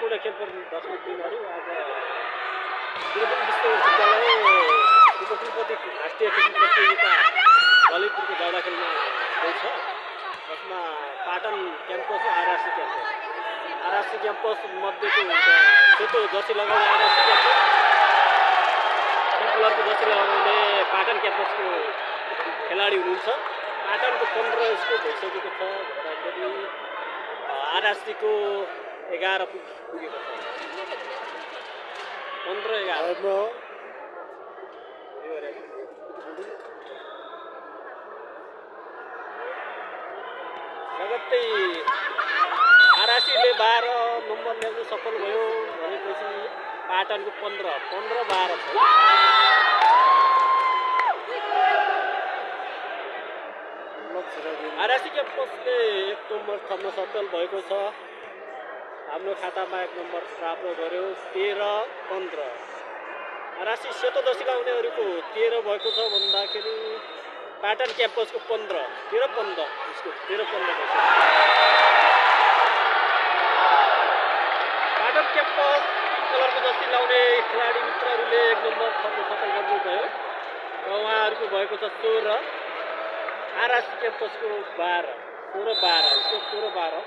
सम्पूर्ण खेल प्रदर्शक टिमहरू आज त्रिभुवन विश्वविद्यालय उपकुलपति राष्ट्रिय खेल प्रतियोगिता ललितपुरको दाउरा खेलमा हुँदैछ, जसमा पाटन क्याम्पस र आरआरसी क्याम्पस मध्येको सेतो जर्सी लगाउने आरआरसी क्याम्पस, पिङ्क कलरको जर्सी लगाउने पाटन क्याम्पसको खेलाडी हुनुहुन्छ। पाटनको 15 स्कोर भइसकेको छ भन्दाखेरि आरआरसीको 11 पुगेको छ। 15-11 लगत्तै आरआरसीले 12 नम्बर ल्याउन सफल भयो भनेपछि पाटनको 15-12 छ। आरआरसी क्याम्पसले 1 नम्बर थप्न सफल भएको छ। हाम्रो खातामा 1 नम्बर प्राप्त गर्यो। 13-15 आरआरसी सेतो जर्सी लगाउनेहरूको 13 भएको छ भन्दाखेरि पाटन क्याम्पसको 13-15 यसको 13-15 भएको छ। पाटन क्याम्पस कलरको जर्सी लगाउने खेलाडी मित्रहरूले 1 नम्बर थप्न सफल गर्नुभयो र उहाँहरूको भएको छ 16। आरआरसी क्याम्पसको 12 16-12 यसको 16-12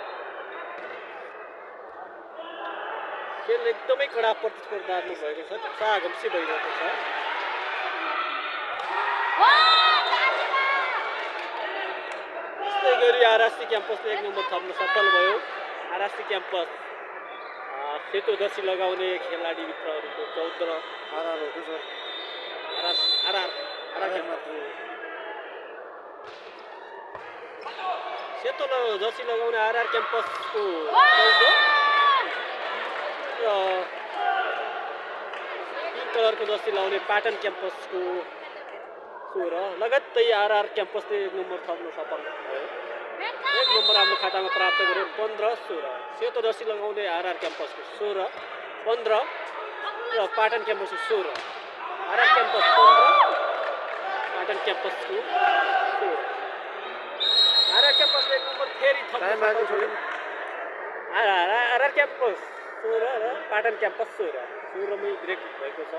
खेल एकदमै कडा प्रतिस्पर्धात्मक भएको छ, घम्सी भइरहेको छ। त्यस्तै गरी आरआरसी क्याम्पसले 1 नम्बर थप्न सफल भयो। आरआरसी क्याम्पस सेतो जर्सी लगाउने खेलाडी मित्रहरूको 14 सेतो जर्सी लगाउने आरआर क्याम्पसको 14 र पिङ्क कलरको जर्सी लगाउने पाटन क्याम्पसको 16। लगत्तै आरआर क्याम्पसले 1 नम्बर थप्न सफल भयो। 1 नम्बर आफ्नो खातामा प्राप्त गर्यो। 15-16 सेतो जर्सी लगाउने आरआर क्याम्पसको 16-15 र पाटन क्याम्पसको 16। आरआर क्याम्पस 15 पाटन क्याम्पसको 16। आरआर क्याम्पसले 1 नम्बर फेरि थप्न सफल भयो। आरआर क्याम्पस 16 र पाटन क्याम्पस 16 मै ब्रेक भएको छ।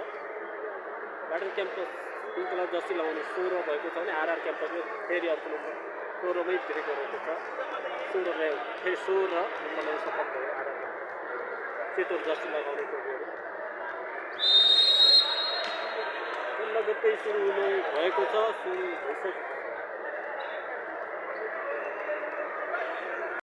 Patan campus pink colour Jersey लगाउने 16 भएको छ भने आरआर क्याम्पसले फेरि अर्को नम्बर 16 मै ब्रेक गरेको छ। 16 फेरि 16 नम्बरमा सफल भयो आरआर सेतो जर्सी लगाउने टोलीहरू। लगत्तै सुरु भएको छ, सुरु भइसक्यो।